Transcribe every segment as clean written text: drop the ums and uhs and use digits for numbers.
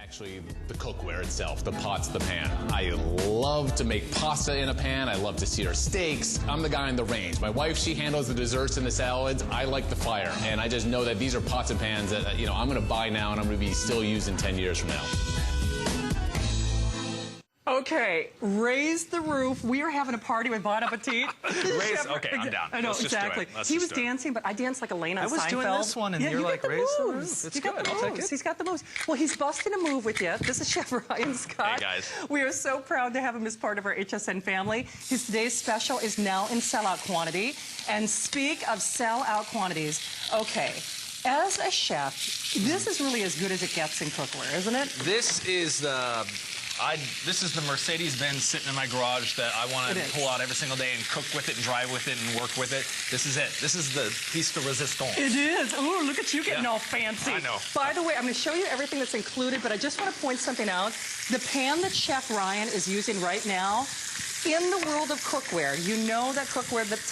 Actually, the cookware itself, the pots, the pan. I love to make pasta in a pan. I love to sear steaks. I'm the guy in the range. My wife, she handles the desserts and the salads. I like the fire. And I just know that these are pots and pans that, I'm going to buy now and I'm going to be still using 10 years from now. Okay, raise the roof. We are having a party with Bon Appetit. Okay, I'm down. I know, exactly. He was dancing, but I danced like Elena on Seinfeld. I was doing this one, and you're like, raise the roof. It's good. I'll take it. He's got the moves. Well, he's busting a move with you. This is Chef Ryan Scott. Hey, guys. We are so proud to have him as part of our HSN family. His today's special is now in sellout quantity. And speak of sellout quantities, okay. As a chef, this is really as good as it gets in cookware, isn't it? This is the... this is the Mercedes-Benz sitting in my garage that I want to pull out every single day and cook with it and drive with it and work with it. This is it. This is the piece de resistance. It is. Oh, look at you getting all fancy. I know. By the way, I'm going to show you everything that's included, but I just want to point something out. The pan that Chef Ryan is using right now, in the world of cookware, you know that cookware that's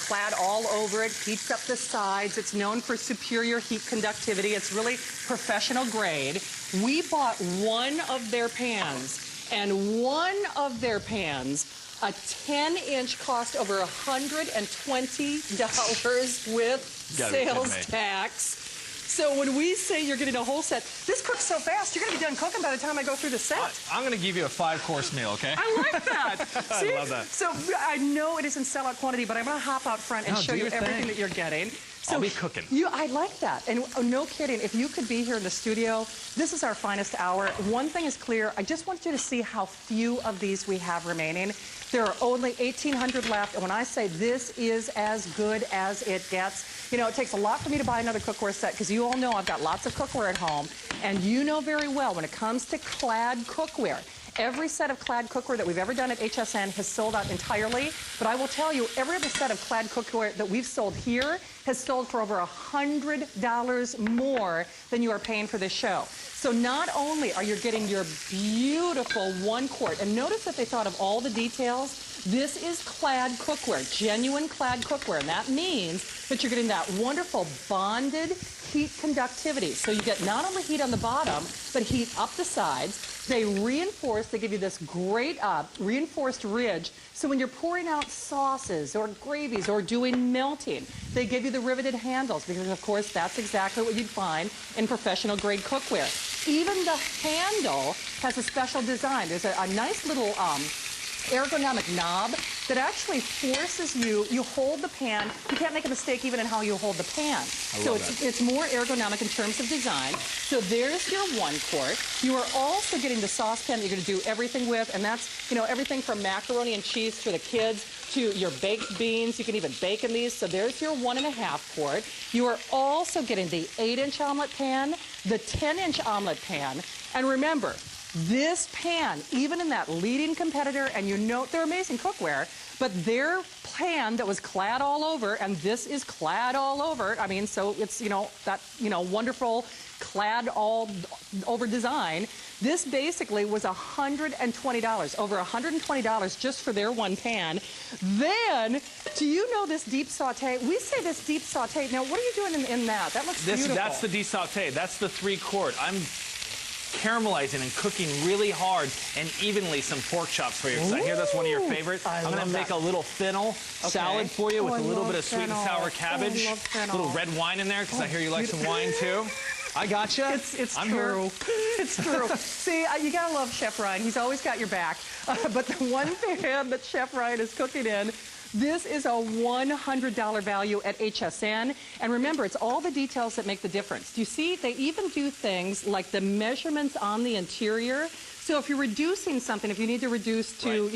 clad all over it, heats up the sides. It's known for superior heat conductivity. It's really professional grade. We bought one of their pans, and one of their pans, a 10-inch cost over $120 with sales tax. So when we say you're getting a whole set, this cooks so fast, you're going to be done cooking by the time I go through the set. I'm going to give you a 5-course meal, okay? I like that. See? I love that. So I know it isn't sellout quantity, but I'm going to hop out front and show you everything that you're getting. So I'll be cooking. I like that. And no kidding, if you could be here in the studio, this is our finest hour. One thing is clear. I just want you to see how few of these we have remaining. There are only 1,800 left. And when I say this is as good as it gets, it takes a lot for me to buy another cookware set because you all know I've got lots of cookware at home. And you know very well when it comes to clad cookware, every set of clad cookware that we've ever done at HSN has sold out entirely. But I will tell you, every other set of clad cookware that we've sold here has sold for over $100 more than you are paying for this show. So not only are you getting your beautiful 1 quart, and notice that they thought of all the details. This is clad cookware, genuine clad cookware, and that means that you're getting that wonderful bonded heat conductivity. So you get not only heat on the bottom, but heat up the sides. They reinforce, they give you this great reinforced ridge. So when you're pouring out sauces or gravies or doing melting, they give you the riveted handles because, of course, that's exactly what you'd find in professional grade cookware. Even the handle has a special design. There's a nice little ergonomic knob that actually forces you hold the pan. You can't make a mistake even in how you hold the pan. So it's more ergonomic in terms of design. So there's your 1 quart. You are also getting the saucepan that you're going to do everything with, and that's, everything from macaroni and cheese for the kids to your baked beans. You can even bake in these. So there's your 1.5 quart. You are also getting the 8-inch omelet pan, the 10-inch omelet pan, and remember, this pan, even in that leading competitor, and they're amazing cookware, but their pan that was clad all over, and this is clad all over. I mean, so it's, that, wonderful clad all over design. This basically was $120, over $120 just for their 1 pan. Then, do you know this deep saute? We say this deep saute. Now, what are you doing in that? That looks beautiful. That's the deep saute. That's the 3 quart. I'm caramelizing and cooking really hard and evenly some pork chops for you because I hear that's one of your favorites. I'm going to make a little fennel salad for you with a little bit of sweet and sour cabbage, a little red wine in there because I hear you like some wine too. I gotcha. It's I'm true. Here. It's true. See, you got to love Chef Ryan. He's always got your back. But the one pan that Chef Ryan is cooking in, this is a $100 value at HSN. And remember, it's all the details that make the difference. Do you see? They even do things like the measurements on the interior. So if you're reducing something, if you need to reduce to,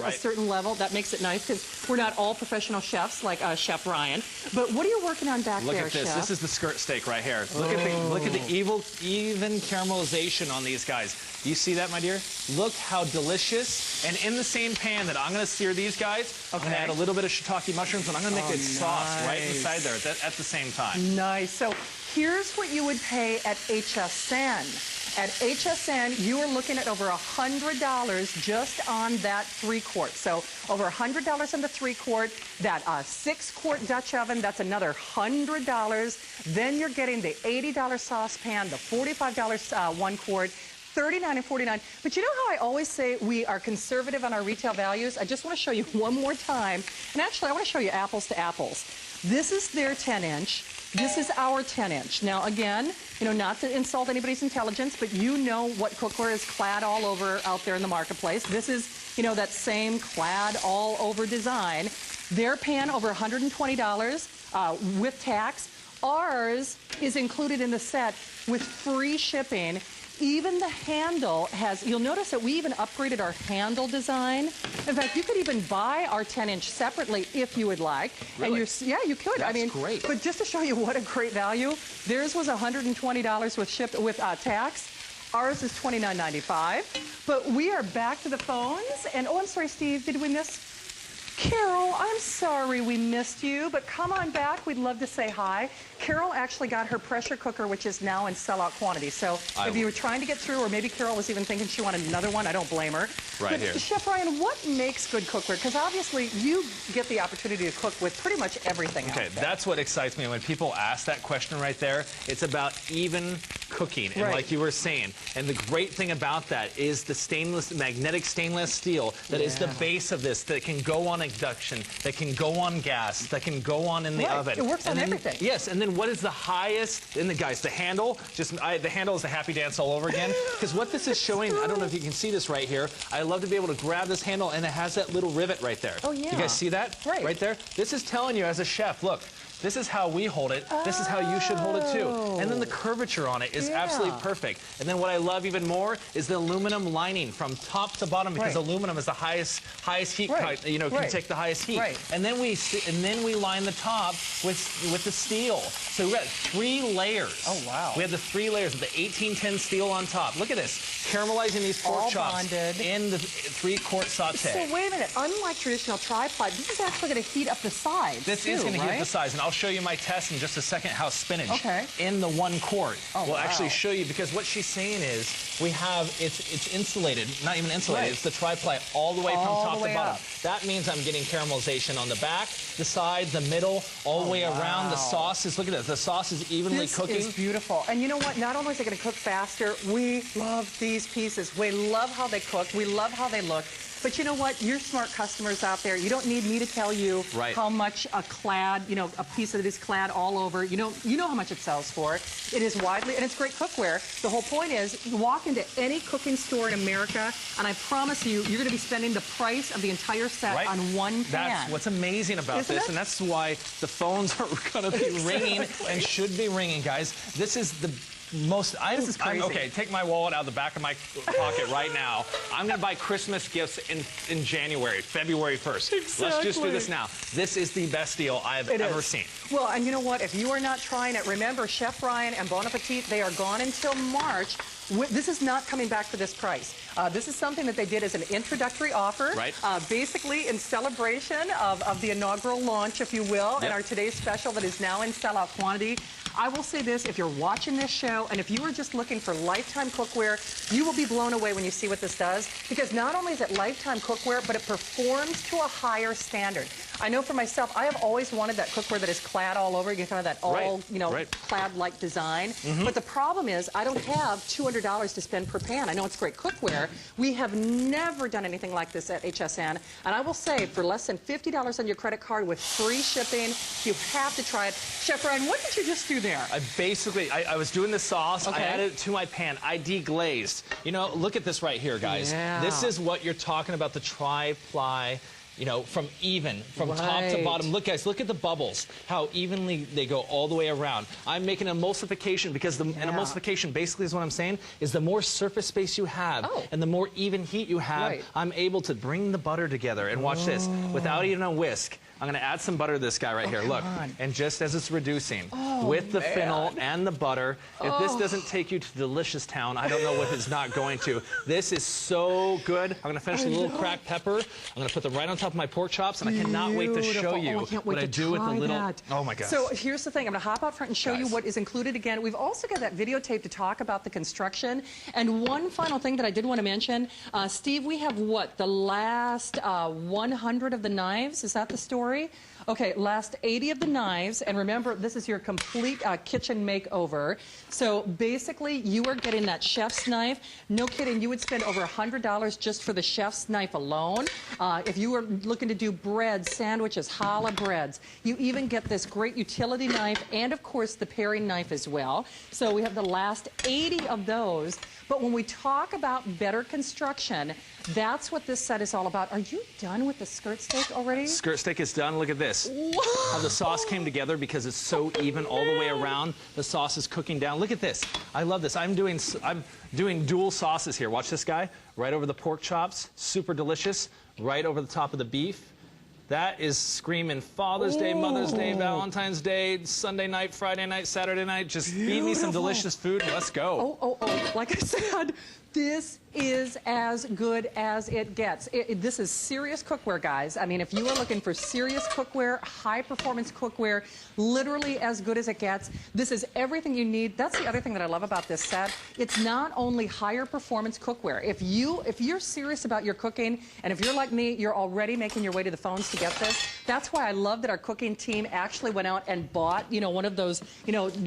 a certain level, that makes it nice because we're not all professional chefs like Chef Ryan. But what are you working on back there, Chef? Look at this. This is the skirt steak right here. Look at the even caramelization on these guys. Do you see that, my dear? Look how delicious. And in the same pan that I'm going to sear these guys, I'm going to add a little bit of shiitake mushrooms, and I'm going to make a sauce right inside there at the same time. Nice. So here's what you would pay at HSN. At HSN, you are looking at over $100 just on that 3 quart. So over $100 on the 3 quart, that 6 quart Dutch oven, that's another $100. Then you're getting the $80 saucepan, the $45 1 quart, $39 and $49. But you know how I always say we are conservative on our retail values? I just want to show you one more time. And actually, I want to show you apples to apples. This is their 10-inch. This is our 10-inch. Now, again, you know, not to insult anybody's intelligence, but you know what cookware is clad all over out there in the marketplace. This is, you know, that same clad all over design. Their pan over $120 with tax. Ours is included in the set with free shipping. Even the handle has, you'll notice that we even upgraded our handle design. In fact, you could even buy our 10-inch separately if you would like. Really? And yeah, you could. That's I mean, great. But just to show you what a great value, theirs was $120 with tax. Ours is $29.95. But we are back to the phones. And oh, I'm sorry, Steve, did we miss? Carol, I'm sorry we missed you, but come on back. We'd love to say hi. Carol actually got her pressure cooker, which is now in sellout quantity. So if you were trying to get through, or maybe Carol was even thinking she wanted another one, I don't blame her. Right but here. Chef Ryan, what makes good cookware? Because obviously you get the opportunity to cook with pretty much everything out there. That's what excites me when people ask that question right there. It's about even cooking, and like you were saying. And the great thing about that is the magnetic stainless steel that is the base of this, that can go on induction, that can go on gas, that can go on in the oven. It works on everything. Yes, and then what is the highest, and guys, the handle, the handle is a happy dance all over again. Because what this is showing, I don't know if you can see this right here, I love to be able to grab this handle, and it has that little rivet right there. Oh, yeah. You guys see that? Right there? This is telling you as a chef, look, this is how we hold it. This is how you should hold it too. And then the curvature on it is absolutely perfect. And then what I love even more is the aluminum lining from top to bottom, because aluminum is the highest heat, you know, can take the highest heat. And then we line the top with the steel. So we've got 3 layers. Oh wow! We have the 3 layers of the 1810 steel on top. Look at this, caramelizing these pork chops in the 3-quart saute. So wait a minute, unlike traditional tri-ply, this is actually going to heat up the sides. This is going to heat up the sides, and I'll show you my test in just a second how spinach in the 1 quart will actually show you, because what she's saying is we have it's insulated, not even insulated, it's the tri-ply all the way from top to bottom. That means I'm getting caramelization on the back, the side, the middle, all the way around. The sauce is, look at this, the sauce is evenly cooking. This is beautiful. And you know what? Not only is it going to cook faster, we love these pieces. We love how they cook. We love how they look. But you know what? You're smart customers out there. You don't need me to tell you how much a clad, you know, a piece of it is clad all over. You know how much it sells for. It is widely, and it's great cookware. The whole point is, you walk into any cooking store in America, and I promise you, you're going to be spending the price of the entire set on one pan. That's what's amazing about this, and that's why the phones are going to be ringing and should be ringing, guys. This is the most, this is crazy. Okay, take my wallet out of the back of my pocket right now. I'm going to buy Christmas gifts in January, February 1st. Exactly. Let's just do this now. This is the best deal I've ever seen. Well, and you know what? If you are not trying it, remember, Chef Ryan and Bon Appetit, they are gone until March. This is not coming back for this price. This is something that they did as an introductory offer, basically in celebration of the inaugural launch, if you will, and our today's special that is now in sellout quantity. I will say this, if you're watching this show, and if you are just looking for lifetime cookware, you will be blown away when you see what this does, because not only is it lifetime cookware, but it performs to a higher standard. I know for myself, I have always wanted that cookware that is clad all over. You can kind of that all, you know, clad-like design. But the problem is, I don't have $200 to spend per pan. I know it's great cookware. We have never done anything like this at HSN. And I will say, for less than $50 on your credit card with free shipping, you have to try it. Chef Ryan, what did you just do there? I was doing the sauce. I added it to my pan. I deglazed. You know, look at this right here, guys. This is what you're talking about, the tri-ply. You know, from top to bottom. Look, guys, look at the bubbles, how evenly they go all the way around. I'm making an emulsification because an emulsification basically is what I'm saying is the more surface space you have and the more even heat you have, I'm able to bring the butter together. And watch this, without even a whisk, I'm going to add some butter to this guy right here. Look, and just as it's reducing with the fennel and the butter, if this doesn't take you to delicious town, I don't know what is not going to. This is so good. I'm going to finish with a little cracked pepper. I'm going to put them right on top of my pork chops, and I cannot wait to show you what I do with the little. Oh my gosh. So here's the thing. I'm going to hop out front and show you what is included again. We've also got that videotape to talk about the construction. And one final thing that I did want to mention, Steve, we have what, the last 100 of the knives? Is that the story? category. Okay, last 80 of the knives, and remember, this is your complete kitchen makeover. So basically, you are getting that chef's knife. No kidding, you would spend over $100 just for the chef's knife alone. If you were looking to do breads, sandwiches, challah breads, you even get this great utility knife and, of course, the paring knife as well. So we have the last 80 of those. But when we talk about better construction, that's what this set is all about. Are you done with the skirt steak already? Skirt steak is done. Look at this. Whoa. How the sauce came together because it's so even all the way around. The sauce is cooking down. Look at this. I love this. I'm doing dual sauces here. Watch this guy. Right over the pork chops. Super delicious. Right over the top of the beef. That is screaming Father's Day, Mother's Day, Valentine's Day, Sunday night, Friday night, Saturday night. Just feed me some delicious food and let's go. Oh. Like I said, this is as good as it gets. This is serious cookware, guys. I mean, if you are looking for serious cookware, high-performance cookware, literally as good as it gets, this is everything you need. That's the other thing that I love about this set. It's not only higher-performance cookware. If you're serious about your cooking, and if you're like me, you're already making your way to the phones to get this. That's why I love that our cooking team actually went out and bought, one of those,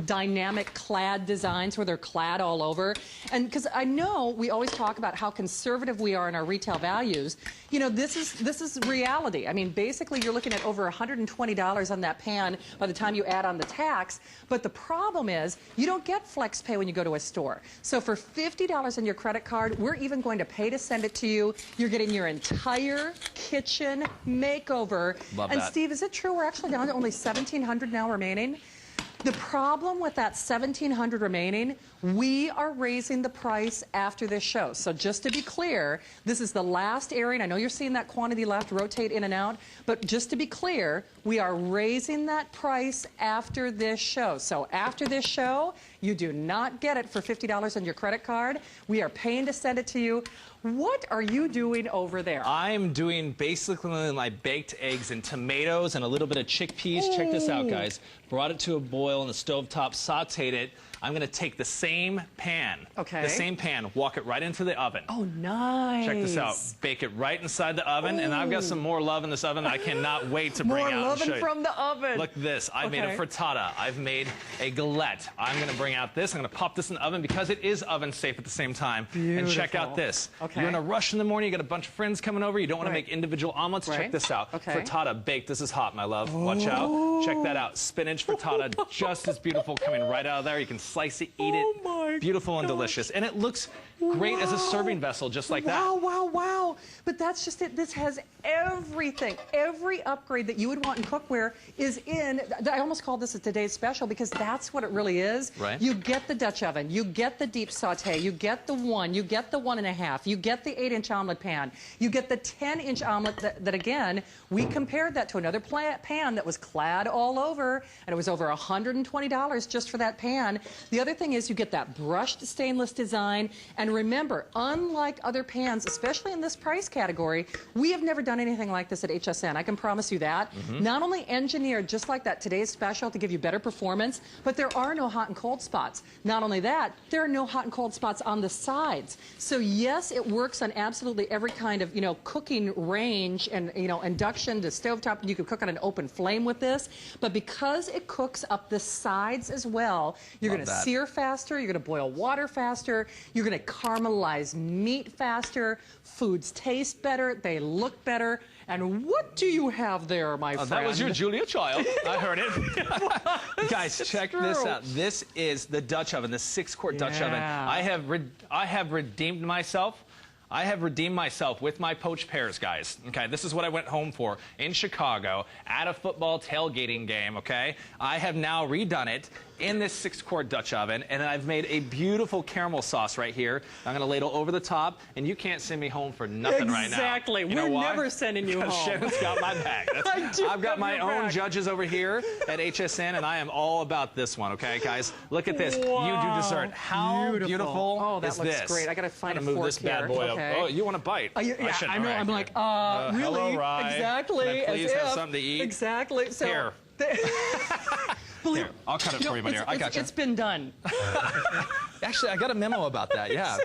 dynamic clad designs where they're clad all over. And because I know we always talk about how conservative we are in our retail values. This is reality. I mean, basically, you're looking at over $120 on that pan by the time you add on the tax. But the problem is, you don't get flex pay when you go to a store. So for $50 on your credit card, we're even going to pay to send it to you. You're getting your entire kitchen makeover. Love and that. Steve, is it true we're actually down to only $1,700 now remaining? The problem with that $1,700 remaining, we are raising the price after this show. So just to be clear, this is the last airing. I know you're seeing that quantity left rotate in and out, but just to be clear, we are raising that price after this show. So after this show, you do not get it for $50 on your credit card. We are paying to send it to you. What are you doing over there? I'm doing basically my baked eggs and tomatoes and a little bit of chickpeas. Check this out, guys. Brought it to a boil on the stovetop, sauteed it. I'm going to take the same pan, the same pan, walk it right into the oven. Oh, nice. Check this out. Bake it right inside the oven, and I've got some more love in this oven that I cannot wait to bring out and show you. More loving from the oven. Look at this. I made a frittata. I've made a galette. I'm going to bring out this. I'm going to pop this in the oven because it is oven safe at the same time. Beautiful. And check out this. Okay. You're in a rush in the morning. You got a bunch of friends coming over. You don't want to make individual omelets. Right. Check this out. Okay. Frittata baked. This is hot, my love. Watch out. Check that out. Spinach frittata, just as beautiful, coming right out of there. You can slice it, eat it. Oh my beautiful and delicious. And it looks great as a serving vessel, just like that. Wow. But that's just it. This has everything. Every upgrade that you would want in cookware is in. I almost call this a today's special because that's what it really is. Right. You get the Dutch oven. You get the deep saute. You get the 1. You get the 1.5. You get the 8-inch omelet pan. You get the 10-inch omelet that again, we compared that to another pan that was clad all over, and it was over $120 just for that pan. The other thing is you get that brushed stainless design. And remember, unlike other pans, especially in this price category, we have never done anything like this at HSN. I can promise you that. Not only engineered just like that today's special to give you better performance, but there are no hot and cold spots. Not only that, there are no hot and cold spots on the sides. So yes, it works on absolutely every kind of, cooking range and, induction to stovetop. You can cook on an open flame with this. But because it cooks up the sides as well, you're going to sear faster, you're going to boil water faster, you're going to caramelize meat faster, foods taste better, they look better. And what do you have there, my friend? That was your Julia Child. I heard it. Guys, check this out. This is the Dutch oven, the 6-quart Dutch oven. I have redeemed myself. I have redeemed myself with my poached pears, guys. Okay, this is what I went home for in Chicago at a football tailgating game, okay? I have now redone it in this 6-quart Dutch oven, and I've made a beautiful caramel sauce right here. I'm going to ladle over the top, and you can't send me home for nothing right now. Exactly. You know We're why? never sending you home. Shannon's got my back. I've got my own judges over here at HSN, and I am all about this one, okay, guys? Look at this. Wow. You do dessert. How beautiful that is looks this? great. I got to find a move fork this bad boy here. up. Okay. Oh, you want to bite? Yeah, I know. I'm like, really? Hello, Rye. Exactly. Can I please as have if. something to eat? Exactly. So, Here. Here, I'll cut it for you, my dear. I got you. It's been done. Actually, I got a memo about that, yeah.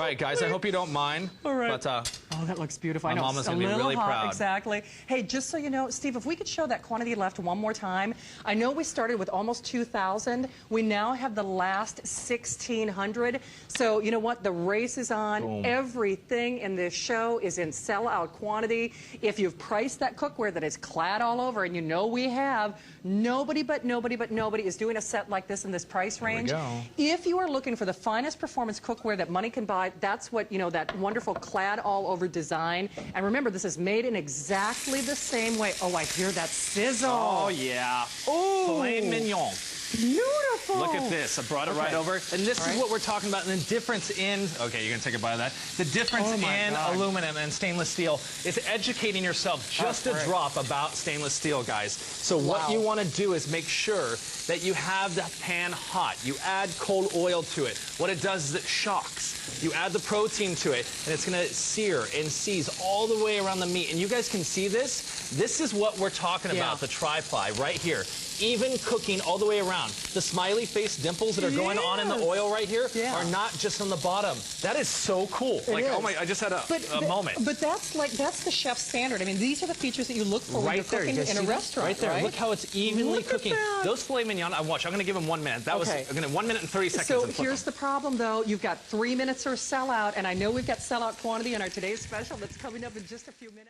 All right, guys, I hope you don't mind. All right. But, oh, that looks beautiful. I know. my mama's It's a going to be little really hot, proud. Exactly. Hey, just so you know, Steve, if we could show that quantity left one more time. I know we started with almost 2,000. We now have the last 1,600. So, you know what? The race is on. Boom. Everything in this show is in sellout quantity. If you've priced that cookware that is clad all over, and you know we have, nobody is doing a set like this in this price range. There we go. If you are looking for the finest performance cookware that money can buy, that's what, you know, that wonderful clad all over design. And remember, this is made in exactly the same way. Oh, I hear that sizzle. Oh, yeah. Oh, Filet mignon. beautiful. Look at this. I brought it right over. And this is what we're talking about. And the difference in, okay, you're going to take a bite of that. The difference in aluminum and stainless steel is educating yourself just a drop about stainless steel, guys. So what you want to do is make sure that you have the pan hot. You add cold oil to it. What it does is it shocks. You add the protein to it, and it's going to sear and seize all the way around the meat. And you guys can see this. This is what we're talking about, the Tri-Ply right here. Even cooking all the way around. The smiley face dimples that are going on in the oil right here are not just on the bottom. That is so cool. Like, oh my, I just had a moment. But that's the chef's standard. I mean, these are the features that you look for when you're cooking in a restaurant. Right there. Look how it's evenly cooking. Those filet mignon, I'm going to give them 1 minute. That was 1 minute and 30 seconds. So here's the problem, though. You've got 3 minutes or sellout, and I know we've got sellout quantity in our today's special that's coming up in just a few minutes.